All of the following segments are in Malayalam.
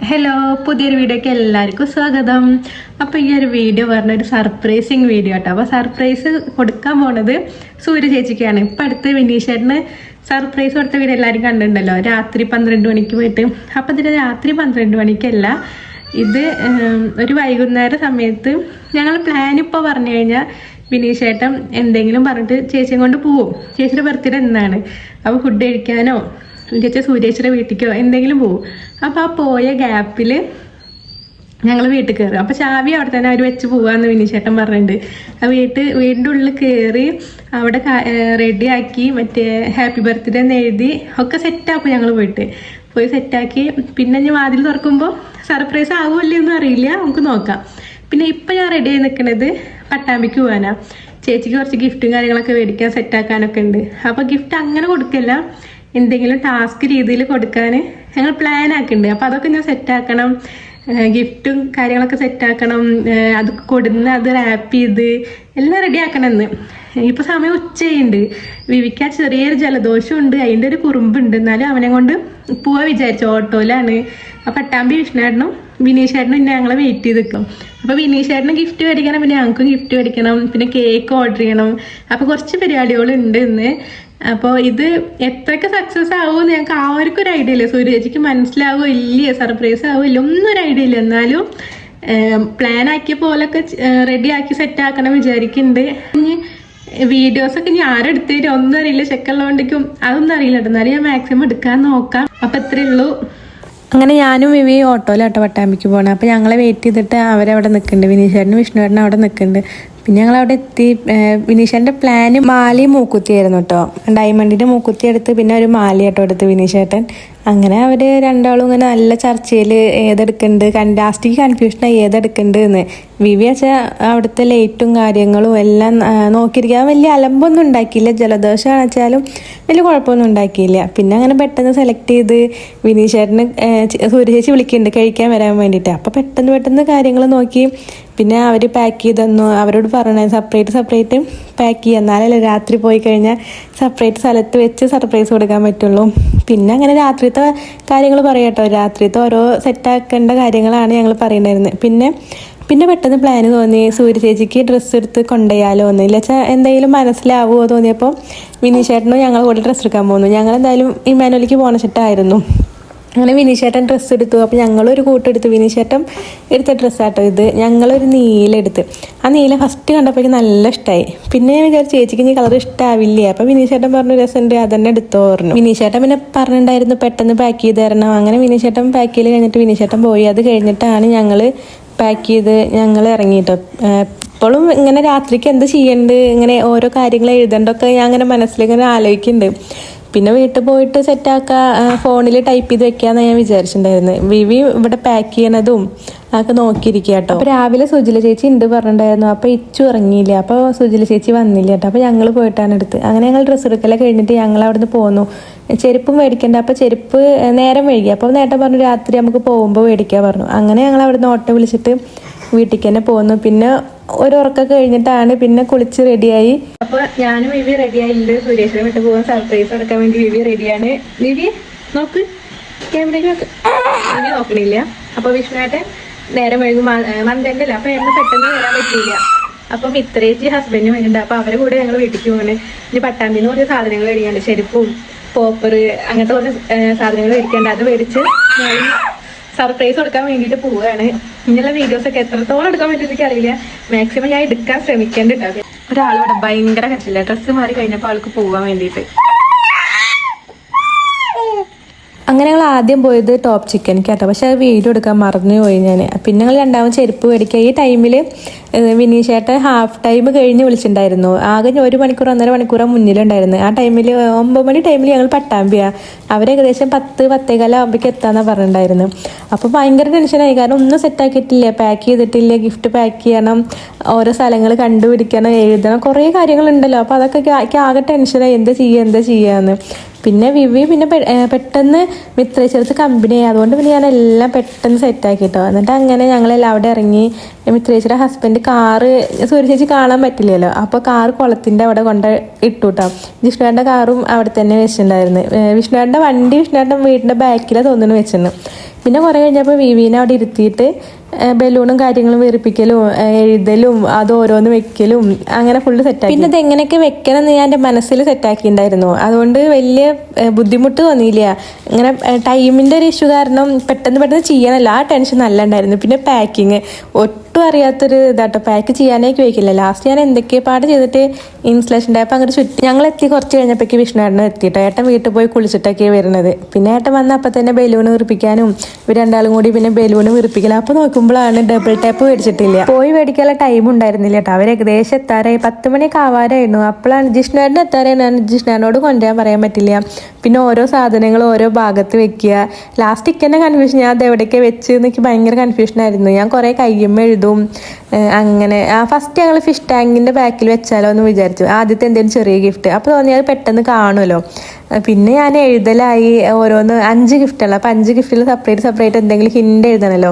ഹലോ, പുതിയൊരു വീഡിയോക്ക് എല്ലാവർക്കും സ്വാഗതം. അപ്പോൾ ഈ ഒരു വീഡിയോ പറഞ്ഞൊരു സർപ്രൈസിങ് വീഡിയോ കേട്ടോ. അപ്പോൾ സർപ്രൈസ് കൊടുക്കാൻ പോണത് സൂര്യ ചേച്ചിക്കാണ്. ഇപ്പം അടുത്ത് വിനീഷേട്ടന് സർപ്രൈസ് കൊടുത്ത വീഡിയോ എല്ലാവരും കണ്ടിട്ടുണ്ടല്ലോ, രാത്രി 12 മണിക്ക് പോയിട്ട്. അപ്പം ഇതിന് രാത്രി 12 മണിക്കല്ല, ഇത് ഒരു വൈകുന്നേര സമയത്ത് ഞങ്ങൾ പ്ലാൻ ഇപ്പോൾ പറഞ്ഞു കഴിഞ്ഞാൽ വിനീഷേട്ടൻ എന്തെങ്കിലും പറഞ്ഞിട്ട് ചേച്ചിയെ കൊണ്ട് പോവും. ചേച്ചിയുടെ ബർത്ത്ഡേ എന്നാണ്. അപ്പോൾ ഫുഡ് കഴിക്കാനോ ചേച്ചി സൂര്യേച്ചിയുടെ വീട്ടിലേക്കോ എന്തെങ്കിലും പോകും. അപ്പോൾ ആ പോയ ഗ്യാപ്പിൽ ഞങ്ങൾ വീട്ടിൽ കയറും. അപ്പോൾ ചാവി അവിടെ തന്നെ അവർ വെച്ച് പോവാന്ന് വിനീഷേട്ടൻ പറഞ്ഞിട്ടുണ്ട്. ആ വീടിൻ്റെ ഉള്ളിൽ കയറി അവിടെ റെഡിയാക്കി മറ്റേ ഹാപ്പി ബർത്ത്ഡേ എന്ന് എഴുതി ഒക്കെ സെറ്റാക്കും. ഞങ്ങൾ പോയി സെറ്റാക്കി പിന്നെ ഞാൻ വാതിൽ തുറക്കുമ്പോൾ സർപ്രൈസ് ആവുമല്ലേ ഒന്നും അറിയില്ല, നമുക്ക് നോക്കാം. പിന്നെ ഇപ്പം ഞാൻ റെഡി ആയി നിൽക്കുന്നത് പട്ടാമ്പിക്ക് പോകാനാണ്. ചേച്ചിക്ക് കുറച്ച് ഗിഫ്റ്റും കാര്യങ്ങളൊക്കെ മേടിക്കാൻ സെറ്റാക്കാനൊക്കെ ഉണ്ട്. അപ്പോൾ ഗിഫ്റ്റ് അങ്ങനെ കൊടുക്കില്ല, എന്തെങ്കിലും ടാസ്ക് രീതിയിൽ കൊടുക്കാൻ ഞങ്ങൾ പ്ലാൻ ആക്കുന്നുണ്ട്. അപ്പോൾ അതൊക്കെ ഞാൻ സെറ്റാക്കണം, ഗിഫ്റ്റും കാര്യങ്ങളൊക്കെ സെറ്റാക്കണം, അത് കൊടുന്ന് അത് റാപ്പ് ചെയ്ത് എല്ലാം റെഡി ആക്കണമെന്ന്. ഇപ്പോൾ സമയം ഉച്ചയുണ്ട്. വിവിക്ക് ചെറിയൊരു ജലദോഷം ഉണ്ട്, അതിൻ്റെ ഒരു കുറുമ്പുണ്ട്. എന്നാലും അവനെ കൊണ്ട് പോവാൻ വിചാരിച്ചു. ഓട്ടോയിലാണ്. അപ്പോൾ പട്ടാമ്പി വിഷ്ണുവേട്ടനും വിനീഷേട്ടനും പിന്നെ ഞങ്ങളെ വെയിറ്റ് ചെയ്ത് നിൽക്കും. അപ്പോൾ വിനീഷേട്ടന് ഗിഫ്റ്റ് മേടിക്കണം, പിന്നെ ഞങ്ങൾക്കും ഗിഫ്റ്റ് മേടിക്കണം, പിന്നെ കേക്ക് ഓർഡർ ചെയ്യണം. അപ്പോൾ കുറച്ച് പരിപാടികളുണ്ട് ഇന്ന്. അപ്പോൾ ഇത് എത്രയൊക്കെ സക്സസ് ആവുമെന്ന് ഞങ്ങൾക്ക് ആർക്കും ഒരു ഐഡിയ ഇല്ല. സൂര്യേച്ചിക്ക് മനസ്സിലാവോ ഇല്ലേ, സർപ്രൈസ് ആവോ ഇല്ല, ഒന്നും ഒരു ഐഡിയ ഇല്ല. എന്നാലും പ്ലാൻ ആക്കിയ പോലൊക്കെ റെഡിയാക്കി സെറ്റാക്കണം വിചാരിക്കുന്നുണ്ട്. ഇനി വീഡിയോസൊക്കെ ഇനി ആരെടുത്ത് തരും ഒന്നും അറിയില്ല, ചെക്കുള്ളതുകൊണ്ടേക്കും അതൊന്നും അറിയില്ല. എന്നാലും ഞാൻ മാക്സിമം എടുക്കാൻ നോക്കാം. അപ്പം ഇത്രയേ ഉള്ളൂ. അങ്ങനെ ഞാനും വിവി ഓട്ടോയിലാട്ടോ പട്ടാമ്പിക്ക് പോകണം. അപ്പോൾ ഞങ്ങളെ വെയിറ്റ് ചെയ്തിട്ട് അവരവിടെ നിൽക്കുന്നുണ്ട്. വിനീഷേട്ടനും വിഷ്ണുവേട്ടനും അവിടെ നിൽക്കുന്നുണ്ട്. പിന്നെ ഞങ്ങൾ അവിടെ എത്തി. വിനീഷേട്ടൻ്റെ പ്ലാന് മാലയും മൂക്കുത്തിയായിരുന്നു കേട്ടോ. ഡയമണ്ടിൻ്റെ മൂക്കുത്തി എടുത്ത് പിന്നെ ഒരു മാലയാട്ടോ എടുത്ത് വിനീഷേട്ടൻ. അങ്ങനെ അവർ രണ്ടാളും ഇങ്ങനെ നല്ല ചർച്ചയിൽ ഏതെടുക്കുന്നുണ്ട്, ലാസ്റ്റിക്ക് കൺഫ്യൂഷനായി ഏതെടുക്കുന്നുണ്ട് എന്ന്. വിവി വെച്ചാൽ അവിടുത്തെ ലൈറ്റും കാര്യങ്ങളും എല്ലാം നോക്കിയിരിക്കുക. വലിയ അലമ്പൊന്നും ഉണ്ടാക്കിയില്ല, ജലദോഷം വെച്ചാലും വലിയ കുഴപ്പമൊന്നും ഉണ്ടാക്കിയില്ല. പിന്നെ അങ്ങനെ പെട്ടെന്ന് സെലക്ട് ചെയ്ത് വിനീഷേട്ടന് സൂര്യചേച്ചി വിളിക്കുന്നുണ്ട് കഴിക്കാൻ വരാൻ വേണ്ടിയിട്ട്. അപ്പോൾ പെട്ടെന്ന് കാര്യങ്ങൾ നോക്കി പിന്നെ അവർ പാക്ക് ചെയ്ത് തന്നു. അവരോട് പറഞ്ഞത് സെപ്പറേറ്റ് പാക്ക് ചെയ്യുക, എന്നാലല്ലേ രാത്രി പോയി കഴിഞ്ഞാൽ സെപ്പറേറ്റ് സ്ഥലത്ത് വെച്ച് സർപ്രൈസ് കൊടുക്കാൻ പറ്റുള്ളൂ. പിന്നെ അങ്ങനെ രാത്രിത്തെ കാര്യങ്ങൾ പറയാട്ടോ, രാത്രിത്തെ ഓരോ സെറ്റാക്കേണ്ട കാര്യങ്ങളാണ് ഞങ്ങൾ പറയുന്നുണ്ടായിരുന്നത്. പിന്നെ പെട്ടെന്ന് പ്ലാന് തോന്നി സൂര്യചേച്ചിക്ക് ഡ്രസ്സ് എടുത്ത് കൊണ്ടുപോയാലോ എന്ന്. ഇല്ലച്ചാൽ എന്തെങ്കിലും മനസ്സിലാവുമോ തോന്നിയപ്പോൾ വിനീഷേട്ടനും ഞങ്ങൾ കൂടെ ഡ്രസ്സ് എടുക്കാൻ പോകുന്നു. ഞങ്ങൾ എന്തായാലും ഇമാനുവലിക്ക് പോണ സെറ്റായിരുന്നു. അങ്ങനെ വിനീഷേട്ടൻ ഡ്രസ്സ് എടുത്തു. അപ്പോൾ ഞങ്ങളൊരു കൂട്ടെടുത്തു. വിനീഷേട്ടൻ എടുത്ത ഡ്രസ്സാട്ടോ ഇത്. ഞങ്ങളൊരു നീല എടുത്ത്. ആ നീല ഫസ്റ്റ് കണ്ടപ്പോഴേക്കും നല്ല ഇഷ്ടമായി. പിന്നെ ഞാൻ വിചാരിച്ചു ചേച്ചിക്ക് ഇനി കളർ ഇഷ്ടമാവില്ലേ. അപ്പോൾ വിനീഷേട്ടൻ പറഞ്ഞു രസമുണ്ട്, അതന്നെ എടുത്തോ പറഞ്ഞു. വിനീഷേട്ടൻ പിന്നെ പറഞ്ഞിട്ടുണ്ടായിരുന്നു പെട്ടെന്ന് പാക്ക് ചെയ്ത് തരണം. അങ്ങനെ വിനീഷേട്ടൻ പാക്ക് ചെയ്ത് കഴിഞ്ഞിട്ട് വിനീഷേട്ടൻ പോയി. അത് കഴിഞ്ഞിട്ടാണ് ഞങ്ങൾ പാക്ക് ചെയ്ത് ഞങ്ങൾ ഇറങ്ങിയിട്ടോ. ഇപ്പോഴും ഇങ്ങനെ രാത്രിക്ക് എന്ത് ചെയ്യണ്ട്, ഇങ്ങനെ ഓരോ കാര്യങ്ങൾ എഴുതേണ്ടൊക്കെ ഞാൻ അങ്ങനെ മനസ്സിലിങ്ങനെ ആലോചിക്കുന്നുണ്ട്. പിന്നെ വീട്ടിൽ പോയിട്ട് സെറ്റാക്കുക, ഫോണിൽ ടൈപ്പ് ചെയ്ത് വെക്കാന്ന് ഞാൻ വിചാരിച്ചിട്ടുണ്ടായിരുന്നു. വിവി ഇവിടെ പാക്ക് ചെയ്യണതും അതൊക്കെ നോക്കിയിരിക്കുക കേട്ടോ. അപ്പോൾ രാവിലെ സുജില ചേച്ചി ഉണ്ട് പറഞ്ഞിട്ടുണ്ടായിരുന്നു. അപ്പോൾ ഇച്ചു ഇറങ്ങിയില്ല, അപ്പോൾ സുജില ചേച്ചി വന്നില്ല കേട്ടോ. അപ്പോൾ ഞങ്ങൾ പോയിട്ടാണ് എടുത്ത്. അങ്ങനെ ഞങ്ങൾ ഡ്രസ്സ് എടുക്കലൊക്കെ കഴിഞ്ഞിട്ട് ഞങ്ങൾ അവിടെ നിന്ന് പോന്നു. ചെരുപ്പും മേടിക്കണ്ട, അപ്പോൾ ചെരുപ്പ് നേരം വൈകി. അപ്പോൾ നേട്ടം പറഞ്ഞു രാത്രി നമുക്ക് പോകുമ്പോൾ മേടിക്കാൻ പറഞ്ഞു. അങ്ങനെ ഞങ്ങൾ അവിടെ നിന്ന് ഓട്ടോ വിളിച്ചിട്ട് വീട്ടിലേക്ക് തന്നെ പോന്നു. പിന്നെ ഒരു ഉറക്കൊക്കെ കഴിഞ്ഞിട്ടാണ് പിന്നെ കുളിച്ച് റെഡിയായി. അപ്പോൾ ഞാനും വിവി റെഡിയായിട്ടുണ്ട്. സുരേഷിനെ വിട്ട് പോകാൻ സർപ്രൈസ് കൊടുക്കാൻ വേണ്ടി വിവി റെഡിയാണ്. വിവി നോക്ക്, ക്യാമറയ്ക്ക് നോക്ക്. വിവി നോക്കണില്ല. അപ്പോൾ വിഷ്ണുവേട്ടൻ നേരം വൈകും, മന്ത്രണ്ടല്ല. അപ്പോൾ ഞങ്ങൾ പെട്ടെന്ന് വരാൻ പറ്റിയില്ല. അപ്പം ഇത്രേച്ചി ഹസ്ബൻഡും വരുന്നുണ്ട്. അപ്പോൾ അവരെ കൂടെ ഞങ്ങൾ വീട്ടിലേക്ക് പോകണേ. ഇനി പട്ടാമ്പിന്ന് കുറച്ച് സാധനങ്ങൾ മേടിക്കാണ്ട്, ചെരുപ്പും പോപ്പർ അങ്ങനത്തെ കുറച്ച് സാധനങ്ങൾ മേടിക്കാണ്ട്. അത് മേടിച്ച് സർപ്രൈസ് കൊടുക്കാൻ വേണ്ടിയിട്ട് പോവുകയാണ്. ഇങ്ങനെയുള്ള വീഡിയോസൊക്കെ എത്രത്തോളം എടുക്കാൻ പറ്റുമെന്ന് അറിയില്ല. മാക്സിമം ഞാൻ എടുക്കാൻ ശ്രമിക്കേണ്ടിട്ടാണ്. ഒരാളിവിടെ ഭയങ്കര കച്ചില്ല, ഡ്രസ്സ് മാറി കഴിഞ്ഞപ്പോൾ ആൾക്ക് പോകാൻ വേണ്ടിയിട്ട്. അങ്ങനെ ഞങ്ങൾ ആദ്യം പോയത് ടോപ്പ് ചിക്കനിക്ക് കേട്ടോ. പക്ഷെ അത് വീഡിയോ എടുക്കാൻ മറന്നു പോയി ഞാൻ. പിന്നെ ഞങ്ങൾ രണ്ടാമത് ചെരുപ്പ് മേടിക്കുക. ഈ ടൈമിൽ വിനീഷേട്ടൻ ഹാഫ് ടൈം കഴിഞ്ഞ് വിളിച്ചിട്ടുണ്ടായിരുന്നു. ആകെ 1 മണിക്കൂർ 1.5 മണിക്കൂർ മുന്നിലുണ്ടായിരുന്നു. ആ ടൈമിൽ 9 മണി ടൈമിൽ ഞങ്ങൾ പട്ടാമ്പിയാണ്. അവരേകദേശം 10-10:15 ആകുമ്പോഴേക്ക് എത്താന്നാണ് പറഞ്ഞിട്ടുണ്ടായിരുന്നു. അപ്പോൾ ഭയങ്കര ടെൻഷനായി, കാരണം ഒന്നും സെറ്റാക്കിയിട്ടില്ല, പാക്ക് ചെയ്തിട്ടില്ല, ഗിഫ്റ്റ് പാക്ക് ചെയ്യണം, ഓരോ സ്ഥലങ്ങൾ കണ്ടുപിടിക്കണം, എഴുതണം, കുറേ കാര്യങ്ങളുണ്ടല്ലോ. അപ്പോൾ അതൊക്കെ ആകെ ടെൻഷനായി, എന്താ ചെയ്യാന്ന്. പിന്നെ വിവി പിന്നെ പെട്ടെന്ന് മിത്രേച്ചടുത്ത് കമ്പനിയായി. അതുകൊണ്ട് പിന്നെ ഞാൻ എല്ലാം പെട്ടെന്ന് സെറ്റാക്കിട്ടോ. എന്നിട്ട് അങ്ങനെ ഞങ്ങളെല്ലാം അവിടെ ഇറങ്ങി. മിത്രേച്ചിയുടെ ഹസ്ബൻഡ് കാറ് സൂര്യചേച്ചി കാണാൻ പറ്റില്ലല്ലോ, അപ്പോൾ കാറ് കുളത്തിൻ്റെ അവിടെ കൊണ്ട് ഇട്ടു കേട്ടോ. വിഷ്ണുവേട്ടൻ്റെ കാറും അവിടെ തന്നെ വെച്ചിട്ടുണ്ടായിരുന്നു. വിഷ്ണുവേട്ടൻ്റെ വണ്ടി വിഷ്ണുവേട്ടൻ വീടിൻ്റെ ബാക്കിലാണ് തോന്നുന്നു വെച്ചിരുന്നു. പിന്നെ കുറേ കഴിഞ്ഞപ്പോൾ വിവീനെ അവിടെ ഇരുത്തിയിട്ട് ബലൂണും കാര്യങ്ങളും വീർപ്പിക്കലും എഴുതലും അത് ഓരോന്ന് വെക്കലും അങ്ങനെ ഫുള്ള് സെറ്റാക്കി. പിന്നെ ഇത് എങ്ങനെയൊക്കെ വെക്കണം എന്ന് ഞാൻ എൻ്റെ മനസ്സിൽ സെറ്റാക്കിയിട്ടുണ്ടായിരുന്നു. അതുകൊണ്ട് വലിയ ബുദ്ധിമുട്ട് തോന്നിയില്ല. ഇങ്ങനെ ടൈമിൻ്റെ ഒരു ഇഷ്യൂ കാരണം പെട്ടെന്ന് ചെയ്യാനല്ല, ആ ടെൻഷൻ നല്ല ഉണ്ടായിരുന്നു. പിന്നെ പാക്കിങ് ഒട്ടും അറിയാത്തൊരു ഇതാട്ടോ, പാക്ക് ചെയ്യാനേക്ക് വയ്ക്കില്ല. ലാസ്റ്റ് ഞാൻ എന്തൊക്കെയോ പാട് ചെയ്തിട്ട് ഇൻസ്റ്റലേഷൻ ടൈപ്പ് അങ്ങോട്ട് ചുറ്റി. ഞങ്ങൾ എത്തി കുറച്ച് കഴിഞ്ഞപ്പോഴേക്ക് വിഷ്ണുവേട്ടനും എത്തിയിട്ടോ. ഏട്ടൻ വീട്ടിൽ പോയി കുളിച്ചിട്ടൊക്കെയാണ് വരുന്നത്. പിന്നെ ഏട്ടൻ വന്ന അപ്പം തന്നെ ബലൂൺ വീർപ്പിക്കാനും ഇവർ രണ്ടാളും കൂടി പിന്നെ ബലൂൺ വീർപ്പിക്കല. അപ്പോൾ നോക്കുമ്പോഴാണ് ഡബിൾ ടാപ്പ് മേടിച്ചിട്ടില്ല. പോയി മേടിക്കാനുള്ള ടൈം ഉണ്ടായിരുന്നില്ല കേട്ടോ. അവർ ഏകദേശം എത്താറായി, 10 മണിയൊക്കെ ആവാറായിരുന്നു. അപ്പോഴാണ് ജിഷ്ണുവേട്ടൻ എത്താറായി. ഞാൻ ജിഷ്ണുവിനോട് കൊണ്ടുവരാൻ പറയാൻ പറ്റില്ല. പിന്നെ ഓരോ സാധനങ്ങൾ ഓരോ ഭാഗത്ത് വെക്കുക. ലാസ്റ്റ് ഇക്കന്നെ കൺഫ്യൂഷൻ, ഞാൻ അത് എവിടേക്ക് വെച്ച് എനിക്ക് ഭയങ്കര കൺഫ്യൂഷനായിരുന്നു. ഞാൻ കുറേ കയ്യുമ്മ എഴുതും അങ്ങനെ. ഫസ്റ്റ് ഞങ്ങൾ ഫിഷ് ടാങ്കിൻ്റെ ബാക്കിൽ വെച്ചാലോ എന്ന് വിചാരിച്ചു, ആദ്യത്തെ എന്തെങ്കിലും ചെറിയ ഗിഫ്റ്റ്. അപ്പോൾ തോന്നി അത് പെട്ടെന്ന് കാണുമല്ലോ. പിന്നെ ഞാൻ എഴുതലായി ഓരോന്ന് 5 ഗിഫ്റ്റുള്ള. അപ്പോൾ 5 ഗിഫ്റ്റിൽ സെപ്പറേറ്റ് എന്തെങ്കിലും ഹിൻ്റ് എഴുതണല്ലോ.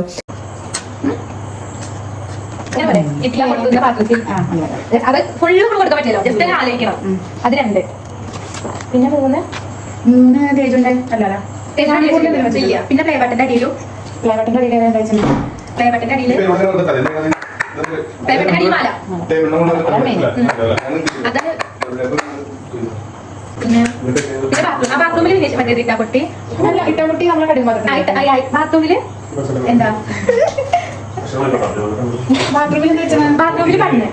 അത് ഫുള്ള് കൊടുക്കാൻ പറ്റില്ലല്ലോ, ജസ്റ്റ് ആലോചിക്കണം. അത് 2. പിന്നെ 3 തേജുണ്ട് അല്ലല്ലോ. പിന്നെ പ്ലേ ബട്ടന്റെ അടിയിലും പ്ലേ ബട്ടന്റെ അടിയിൽ മാല. പിന്നെ ബാത്റൂമിൽ മറ്റേ ഇട്ടാപ്പൊട്ടി നമ്മളെ ബാത്റൂമില് എന്താ ബാത്റൂമിൽ കണ്ണ്.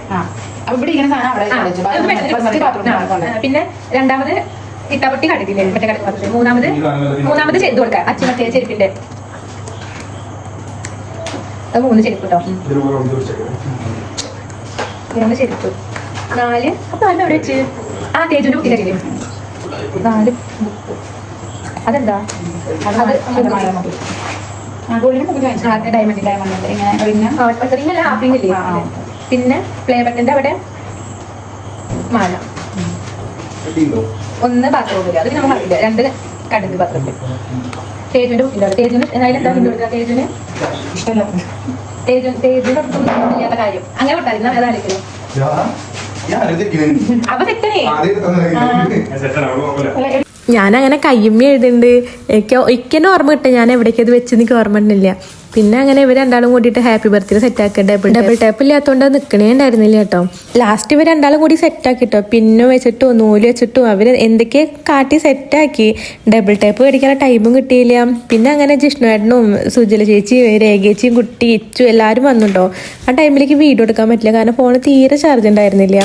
പിന്നെ 2ാമത് ഇട്ടാപ്പൊട്ടി കണ്ടിട്ടില്ലേ മറ്റേ കട. മൂന്നാമത് ചെയ്ത് കൊടുക്കാം അച്ഛൻ മറ്റേ ചെരുപ്പിന്റെ 3 ചെരുപ്പ് കേട്ടോ. 3 ചെരുപ്പ്. 4 അപ്പൊ എവിടെ വെച്ച് തേജുന്റെ കുട്ടിയുടെ കയ്യില് 4 അതെന്താ പിന്നെ പ്ലേ ബട്ടന്റെ അവിടെ മാല. 1 ബാത്റൂമില്, അത് നമ്മൾ അറിയില്ല. 2 കടന്ന് ബാത്റൂമില്. തേജുന്റെ കുട്ടിന്റെ അവിടെ തേജുന് എന്തായാലും എന്താ ഹിന്ദു കൊടുക്കുക. തേജുനൊട്ടും ചെയ്യാത്ത കാര്യം അങ്ങനെ കൊടുത്തായിരുന്നു. അതായിരിക്കും അപ്പൊ തെറ്റേ. ഞാനങ്ങനെ കയ്യമ്മ എഴുതുന്നുണ്ട്. ഇക്കന്നെ ഓർമ്മ കിട്ടും ഞാൻ എവിടേക്ക് അത് വെച്ച് എനിക്ക് ഓർമ്മ ഉണ്ടില്ല. പിന്നെ അങ്ങനെ ഇവർ രണ്ടാളും കൂടിയിട്ട് ഹാപ്പി ബർത്ത്ഡേ സെറ്റാക്കുക. ഡബിൾ ടാപ്പ് ഇല്ലാത്തതുകൊണ്ട് നിൽക്കണേ ഉണ്ടായിരുന്നില്ല കേട്ടോ. ലാസ്റ്റ് ഇവർ രണ്ടാളും കൂടി സെറ്റാക്കിട്ടോ. പിന്നെ വെച്ചിട്ടോ നൂല് വെച്ചിട്ടോ അവർ എന്തൊക്കെ കാട്ടി സെറ്റാക്കി. ഡബിൾ ടാപ്പ് മേടിക്കാനുള്ള ടൈമും കിട്ടിയില്ല. പിന്നെ അങ്ങനെ ജിഷ്ണുവേട്ടനും സുജല ചേച്ചി രേഖേച്ചിയും കുട്ടി ഇച്ചു എല്ലാവരും വന്നുട്ടോ. ആ ടൈമിലേക്ക് വീഡിയോ എടുക്കാൻ പറ്റില്ല, കാരണം ഫോണ് തീരെ ചാർജ് ഉണ്ടായിരുന്നില്ല.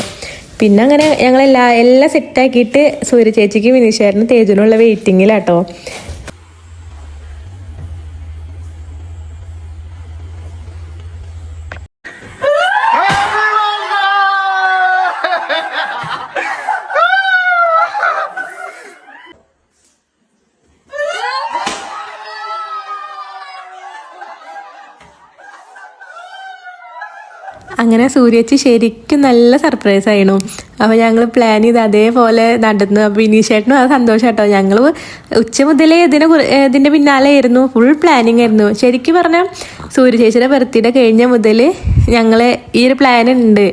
പിന്നെ അങ്ങനെ ഞങ്ങളെല്ലാം സെറ്റാക്കിയിട്ട് സൂര്യ ചേച്ചിക്ക് വിനീഷേട്ടനും തേജുനുള്ള വെയിറ്റിങ്ങിലാട്ടോ. അങ്ങനെ സൂര്യേച്ചി ശരിക്കും നല്ല സർപ്രൈസ് ആയിരുന്നു. അപ്പോൾ ഞങ്ങൾ പ്ലാൻ ചെയ്ത് അതേപോലെ നടന്നു. അപ്പോൾ വിനീഷേട്ടനും അത് സന്തോഷം കേട്ടോ. ഞങ്ങൾ ഉച്ച മുതലേ ഇതിൻ്റെ പിന്നാലെ ആയിരുന്നു, ഫുൾ പ്ലാനിങ് ആയിരുന്നു. ശരിക്കും പറഞ്ഞാൽ സൂര്യ ചേച്ചിയുടെ ബർത്ത്ഡേ കഴിഞ്ഞ മുതൽ ഞങ്ങൾ ഈ ഒരു പ്ലാൻ ഉണ്ട്.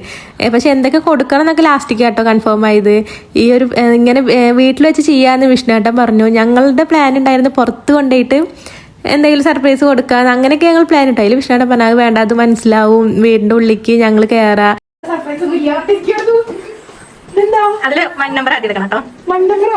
പക്ഷെ എന്തൊക്കെ കൊടുക്കണം എന്നൊക്കെ ലാസ്റ്റിക്ക് കേട്ടോ കൺഫേം ആയത്. ഈ ഒരു ഇങ്ങനെ വീട്ടിൽ വെച്ച് ചെയ്യാമെന്ന് വിഷ്ണുവേട്ടൻ പറഞ്ഞു. ഞങ്ങളുടെ പ്ലാൻ ഉണ്ടായിരുന്നു പുറത്ത് കൊണ്ടുപോയിട്ട് എന്തെങ്കിലും സർപ്രൈസ് കൊടുക്കാൻ. അങ്ങനെയൊക്കെ ഞങ്ങൾ പ്ലാൻ ഇട്ടോ. അതിൽ വിഷ്ണുവേട്ടൻ പറഞ്ഞാൽ വേണ്ട, അത് മനസ്സിലാവും, വീടിൻ്റെ ഉള്ളിലേക്ക് ഞങ്ങൾ കയറാം. അതില് 1 നമ്പർ ആദ്യം എടുക്കണം കേട്ടോ. 1 2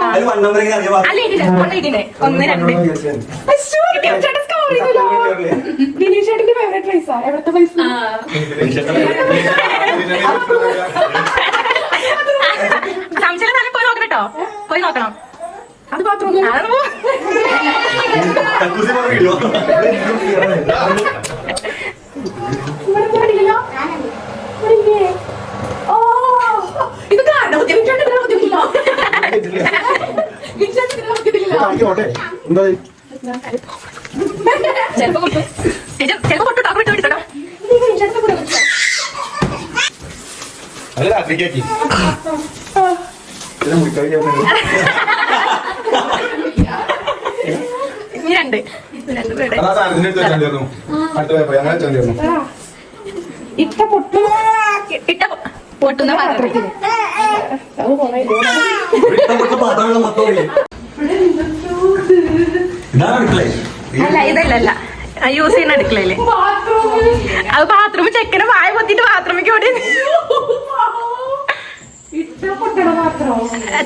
സംശയം നല്ല പോയി നോക്കണം കേട്ടോ, പോയി നോക്കണം. അത് ബാത്റൂം ഇത് കാരണം ഇട്ട പൊട്ടുന്ന പാത്രത്തിൽ അല്ല ഇതല്ല യൂസ് ചെയ്യുന്ന അടുക്കളയില് അത് ബാത്റൂം ചെക്കനെ വായ പൊത്തിട്ട് ബാത്റൂമിക്ക് ഓടി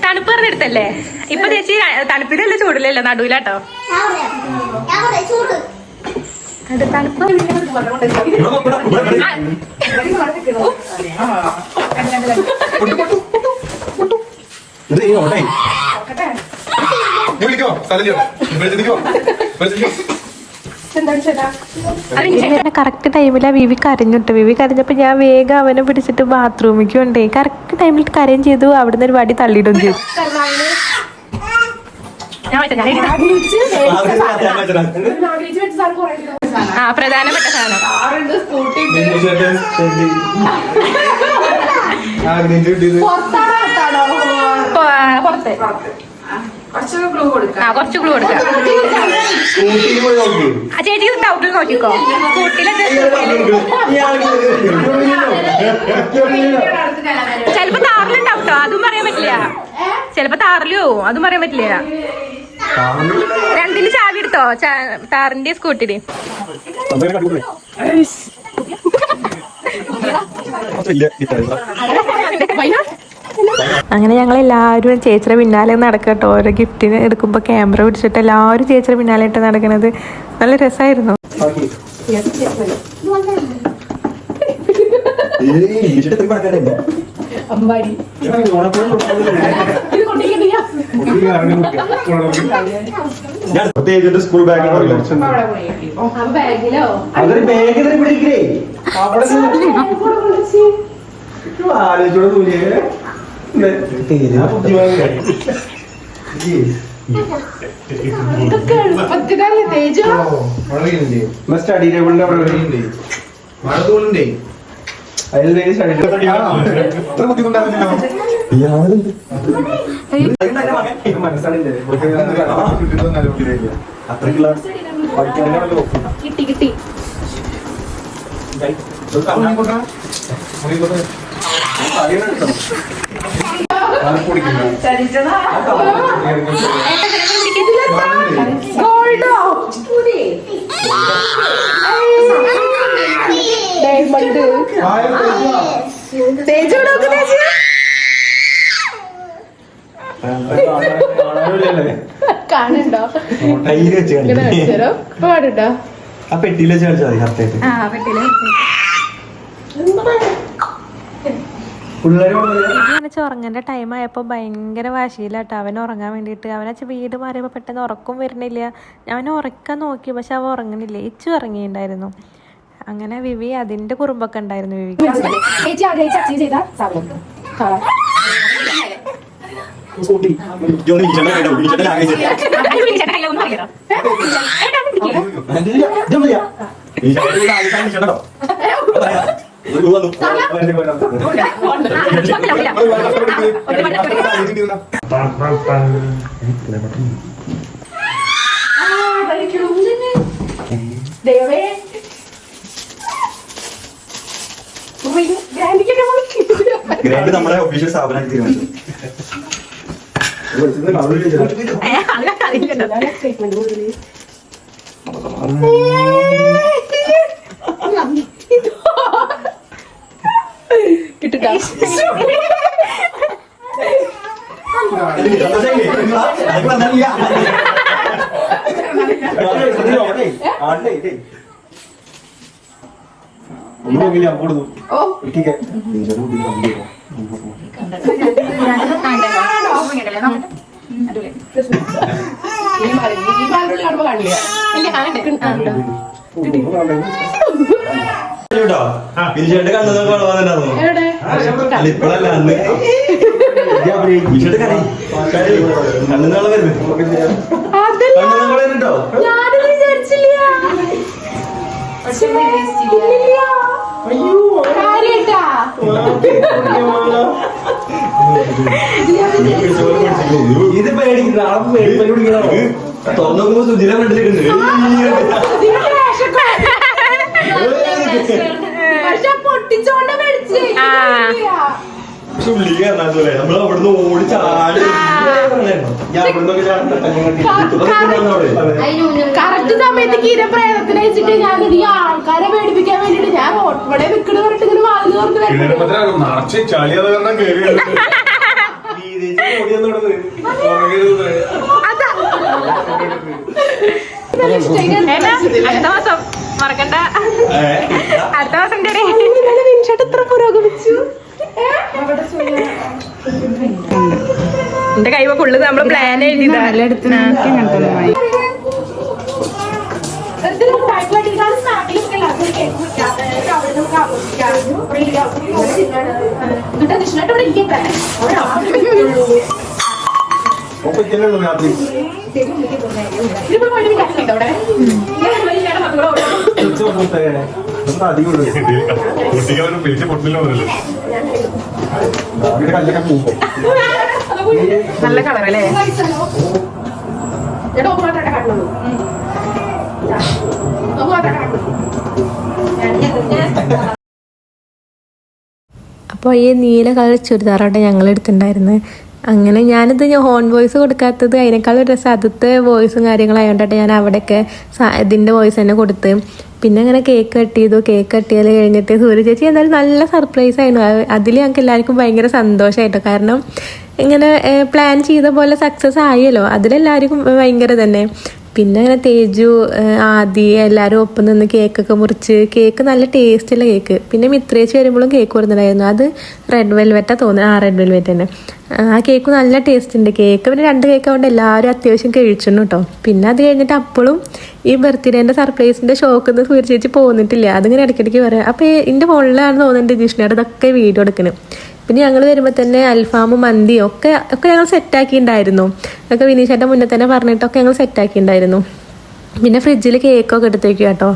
തണുപ്പ് പറഞ്ഞെടുത്തല്ലേ ഇപ്പൊ ചേച്ചി തണുപ്പിലല്ലേ ചൂടില്ലല്ലോ നടുവിലാട്ടോ തണുപ്പ് കറക്റ്റ് ടൈമിലാ വിവി കരഞ്ഞിട്ട് വിവി കരഞ്ഞപ്പോ ഞാൻ വേഗം അവനെ പിടിച്ചിട്ട് ബാത്റൂമിക്ക് കൊണ്ടേ കറക്റ്റ് ടൈമിൽ കരയും ചെയ്തു അവിടുന്ന് ഒരു വടി തള്ളിയിടും ചെയ്തു. ആ പ്രധാനപ്പെട്ട സാധനം പുറത്ത് കുറച്ച് ഗ്ലൂ കൊടുക്കാം. ചേച്ചി ഡൗട്ടിൽ നോക്കിക്കോ ചിലപ്പോ താറിലുണ്ടാവട്ടോ അതും പറയാൻ പറ്റില്ല. ചിലപ്പോ താറിലോ അതും പറയാൻ പറ്റില്ല. രണ്ടിന് ചാവി എടുത്തോ താറിന്റെ സ്കൂട്ടിന്. അങ്ങനെ ഞങ്ങൾ എല്ലാവരും ചേച്ചിയുടെ പിന്നാലെ നടക്കട്ടോ. ഓരോ ഗിഫ്റ്റിന് എടുക്കുമ്പോൾ ക്യാമറ പിടിച്ചിട്ട് എല്ലാവരും ചേച്ചിയുടെ പിന്നാലെ ഇട്ട് നടക്കുന്നത് നല്ല രസമായിരുന്നു. സ്കൂൾ ബാഗ് സ്റ്റഡി ടേബിളിന്റെ അവിടെ മഴ തോന്നുന്നുണ്ടേ കിട്ടി കിട്ടി കാണുണ്ടോ പാടുണ്ടോ ആ പെട്ടിയിൽ വെച്ച് കളിച്ചാൽ മതി കറക്റ്റായിട്ട്. ഉറങ്ങേണ്ട ടൈം ആയപ്പോൾ ഭയങ്കര വാശിയിലാട്ടോ അവൻ ഉറങ്ങാൻ വേണ്ടിയിട്ട്. അവനെ വീട് മാറിയപ്പോൾ പെട്ടെന്ന് ഉറക്കം വരുന്നില്ല. അവനെ ഉറക്കാൻ നോക്കി പക്ഷെ അവൻ ഉറങ്ങുന്നില്ല. ഇച്ചു ഉറങ്ങിയിട്ടുണ്ടായിരുന്നു. അങ്ങനെ വിവി അതിന്റെ കുറുമ്പൊക്കെ ഉണ്ടായിരുന്നു വിവി. ഗ്രാൻഡ് നമ്മുടെ ഒഫീഷ്യൽ സ്ഥാപനമായിട്ട് തീരുമാനിച്ചു. കിട്ടാ വിനിഷേട്ട കണ്ണൊക്കെ വളവാന്നുണ്ടായിരുന്നു. ഇപ്പഴല്ല അന്ന് വിനിഷേട്ട കറി കണ്ണുനാളെ വരുന്നു. കണ്ണുനാളെ വരുന്നുണ്ടോ? ഇത് തുറന്നു നോക്കുമ്പോ സുജില ഫ്രണ്ടിലേക്കുണ്ട്. ചുള്ളി കയറാൻ പോലെ നമ്മൾ അവിടുന്ന് ഓടി ചാടി ഞാൻ കറക്റ്റ് സമയത്ത് കീരപ്രേതത്തിന് വെച്ചിട്ട് ഞാൻ ഈ ആൾക്കാരെ പേടിപ്പിക്കാൻ വേണ്ടിട്ട് ഞാൻ ഇവിടെ നിൽക്കണ പറഞ്ഞിട്ട് ഇങ്ങനെ വാങ്ങി അടുത്ത മാസം മറക്കണ്ട. അടുത്ത മാസം എത്ര പുരോഗമിച്ചു. എന്റെ കൈവ ഫുള്ള് നമ്മള് പ്ലാൻ എഴുതിയതാ. നല്ല കളറല്ലേ? അപ്പോൾ ഈ നീല കളർ ചുരിദാറാട്ടെ ഞങ്ങൾ എടുത്തിട്ടുണ്ടായിരുന്നു. അങ്ങനെ ഞാനിത് ഹോൺ വോയിസ് കൊടുക്കാത്തത് അതിനേക്കാളും രസം ആദ്യത്തെ വോയിസും കാര്യങ്ങളായതുകൊണ്ടായിട്ട് ഞാൻ അവിടെയൊക്കെ ഇതിൻ്റെ വോയിസ് തന്നെ കൊടുത്ത്. പിന്നെ അങ്ങനെ കേക്ക് കട്ട് ചെയ്തു. കേക്ക് കട്ട് ചെയ്ത് കഴിഞ്ഞിട്ട് സൂര്യ ചേച്ചി എന്തായാലും നല്ല സർപ്രൈസ് ആയിരുന്നു. അതിൽ ഞങ്ങൾക്ക് എല്ലാവർക്കും ഭയങ്കര സന്തോഷമായിട്ടോ. കാരണം ഇങ്ങനെ പ്ലാൻ ചെയ്ത പോലെ സക്സസ് ആയല്ലോ, അതിലെല്ലാവർക്കും ഭയങ്കര തന്നെ. പിന്നെ അങ്ങനെ തേജു ആദി എല്ലാവരും ഒപ്പം നിന്ന് കേക്കൊക്കെ മുറിച്ച്. കേക്ക് നല്ല ടേസ്റ്റുള്ള കേക്ക്. പിന്നെ മിത്രേച്ച് വരുമ്പോഴും കേക്ക് കൊടുത്തിട്ടുണ്ടായിരുന്നു. അത് റെഡ് വെൽവെറ്റാണ് തോന്നുന്നത്. റെഡ് വെൽവെറ്റ് തന്നെ. ആ കേക്ക് നല്ല ടേസ്റ്റ് ഉണ്ട്. കേക്ക് പിന്നെ 2 കേക്ക് കൊണ്ട് എല്ലാവരും അത്യാവശ്യം കഴിച്ചിരുന്നു കേട്ടോ. പിന്നെ അത് കഴിഞ്ഞിട്ട് അപ്പോഴും ഈ ബർത്ത്ഡേൻ്റെ സർപ്രൈസിൻ്റെ ഷോക്കിൽ നിന്ന് സൂര്യ ചേച്ചി പോന്നിട്ടില്ല. അതിങ്ങനെ ഇടയ്ക്കിടയ്ക്ക് പറയാം. അപ്പോൾ എൻ്റെ ഫോണിലാണ് തോന്നുന്നുണ്ട് ജിഷ്ണയുടെ ഇതൊക്കെ വീഡിയോ എടുക്കുന്നത്. പിന്നെ ഞങ്ങൾ വരുമ്പോൾ തന്നെ അൽഫാമും മന്തിയും ഒക്കെ ഞങ്ങൾ സെറ്റാക്കിയിട്ടുണ്ടായിരുന്നു. അതൊക്കെ വിനീഷേൻ്റെ മുന്നേ തന്നെ പറഞ്ഞിട്ടൊക്കെ ഞങ്ങൾ സെറ്റാക്കിയിട്ടുണ്ടായിരുന്നു. പിന്നെ ഫ്രിഡ്ജിൽ കേക്കൊക്കെ എടുത്ത് വയ്ക്കുക കേട്ടോ.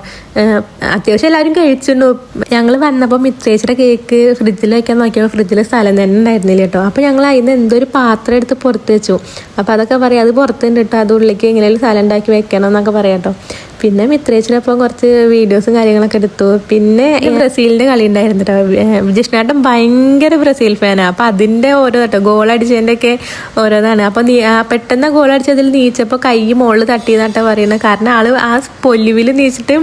അത്യാവശ്യം എല്ലാവരും കഴിച്ചിരുന്നു. ഞങ്ങൾ വന്നപ്പോൾ മിത്രേച്ചിയുടെ കേക്ക് ഫ്രിഡ്ജിൽ വയ്ക്കാൻ നോക്കിയപ്പോൾ ഫ്രിഡ്ജിൽ സ്ഥലം തന്നെ ഉണ്ടായിരുന്നില്ല കേട്ടോ. അപ്പോൾ ഞങ്ങൾ അതിന് എന്തൊരു പാത്രം എടുത്ത് പുറത്ത് വെച്ചു. അപ്പോൾ അതൊക്കെ പറയാം, അത് പുറത്തുണ്ട് കേട്ടോ, അത് ഉള്ളിലേക്ക് എങ്ങനെയും സ്ഥലം ഉണ്ടാക്കി വെക്കണം എന്നൊക്കെ പറയാം കേട്ടോ. പിന്നെ മിത്രേച്ചിനൊപ്പം കുറച്ച് വീഡിയോസും കാര്യങ്ങളൊക്കെ എടുത്തു. പിന്നെ ബ്രസീലിൻ്റെ കളി ഉണ്ടായിരുന്നു കേട്ടോ. ജിഷ്ണേട്ടൻ ഭയങ്കര ബ്രസീൽ ഫാനാണ്. അപ്പോൾ അതിൻ്റെ ഓരോ കേട്ടോ ഗോളടിച്ചതിൻ്റെ ഒക്കെ ഓരോന്നാണ്. അപ്പോൾ പെട്ടെന്ന് ഗോളടിച്ചതിൽ നീച്ചപ്പോൾ കൈ മുകളിൽ തട്ടിയെന്നാട്ടോ പറയുന്നത്. കാരണം ആള് ആ പൊല്ലുവിൽ നീച്ചിട്ട്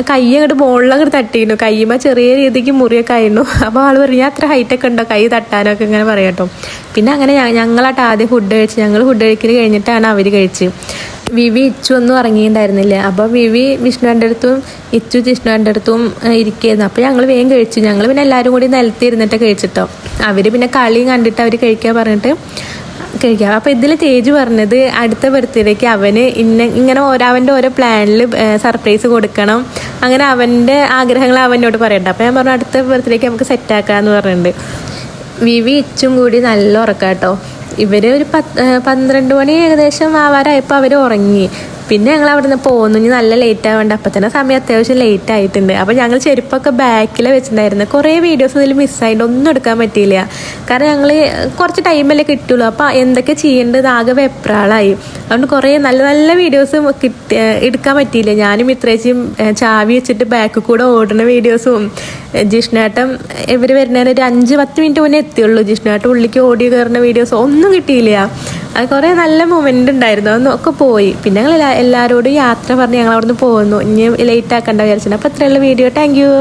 കൈ അങ്ങോട്ട് മുകളിലങ്ങോട്ട് തട്ടിയിരുന്നു. കയ്യുമ്പോൾ ചെറിയ രീതിക്ക് മുറിയൊക്കെ ആയിരുന്നു. അപ്പോൾ ആൾ പറഞ്ഞു അത്ര ഹൈറ്റൊക്കെ ഉണ്ടോ കൈ തട്ടാനൊക്കെ ഇങ്ങനെ പറയാം കേട്ടോ. പിന്നെ അങ്ങനെ ഞങ്ങളായിട്ട് ആദ്യം ഫുഡ് കഴിച്ച്. ഞങ്ങൾ ഫുഡ് കഴിക്കൽ കഴിഞ്ഞിട്ടാണ് അവർ കഴിച്ച്. വിവി ഇച്ചു ഒന്നും ഇറങ്ങിയിട്ടുണ്ടായിരുന്നില്ല. അപ്പോൾ വിവി വിഷ്ണുവിൻ്റെ അടുത്തും ഇച്ചു ജിഷ്ണുവിൻ്റെ അടുത്തും ഇരിക്കുകയായിരുന്നു. അപ്പോൾ ഞങ്ങൾ വേഗം കഴിച്ചു. ഞങ്ങൾ പിന്നെ എല്ലാവരും കൂടി നിലത്തിരുന്നിട്ട് കഴിച്ചിട്ടോ. അവർ പിന്നെ കളിയും കണ്ടിട്ട് അവർ കഴിക്കാൻ പറഞ്ഞിട്ട് കഴിക്കാം. അപ്പോൾ ഇതിൽ തേജ് പറഞ്ഞത് അടുത്ത ബർത്ത്ഡേക്ക് അവന് ഇങ്ങനെ അവൻ്റെ ഓരോ പ്ലാനിൽ സർപ്രൈസ് കൊടുക്കണം, അങ്ങനെ അവൻ്റെ ആഗ്രഹങ്ങൾ അവനോട് പറയണ്ട. അപ്പോൾ ഞാൻ പറഞ്ഞു അടുത്ത ബർത്ത്ഡേക്ക് നമുക്ക് സെറ്റാക്കാമെന്ന് പറഞ്ഞിട്ടുണ്ട്. വിവി ഇച്ചും കൂടി നല്ല ഉറക്കാട്ടോ. ഇവർ ഒരു 12 മണി ഏകദേശം ആവാറായപ്പോൾ അവർ ഉറങ്ങി. പിന്നെ ഞങ്ങൾ അവിടെ നിന്ന് പോന്നു. ഇനി നല്ല ലേറ്റ് ആവേണ്ട. അപ്പം തന്നെ സമയം അത്യാവശ്യം ലേറ്റ് ആയിട്ടുണ്ട്. അപ്പോൾ ഞങ്ങൾ ചെരുപ്പൊക്കെ ബാക്കിൽ വെച്ചിട്ടുണ്ടായിരുന്നു. കുറേ വീഡിയോസ് ഇതിൽ മിസ്സായിട്ട് ഒന്നും എടുക്കാൻ പറ്റിയില്ല. കാരണം ഞങ്ങൾ കുറച്ച് ടൈമല്ലേ കിട്ടുള്ളൂ. അപ്പോൾ എന്തൊക്കെ ചെയ്യേണ്ടത് ആകെ വെപ്രാളായി. അതുകൊണ്ട് കുറേ നല്ല നല്ല വീഡിയോസ് എടുക്കാൻ പറ്റിയില്ല. ഞാനും ഇത്രേച്ചും ചാവി വെച്ചിട്ട് ബാക്കിൽ കൂടെ ഓടുന്ന വീഡിയോസും ജിഷ്ണേട്ടൻ ഇവർ വരുന്നതിന് ഒരു 5-10 മിനിറ്റ് മുന്നേ എത്തിയുള്ളൂ. ജിഷ്ണേട്ടൻ ഉള്ളിലേക്ക് ഓടി കയറുന്ന വീഡിയോസ് ഒന്നും കിട്ടിയില്ല. അത് കുറേ നല്ല മൊമെൻ്റ് ഉണ്ടായിരുന്നു. അതൊക്കെ പോയി. പിന്നെ ഞങ്ങൾ എല്ലാവരോടും യാത്ര പറഞ്ഞ് ഞങ്ങൾ അവിടെ നിന്ന് പോകുന്നു. ഇനി ലേറ്റ് ആക്കണ്ട വിചാരിച്ചിട്ടുണ്ട്. അപ്പോൾ ഇത്രയുള്ള വീഡിയോ. Thank you.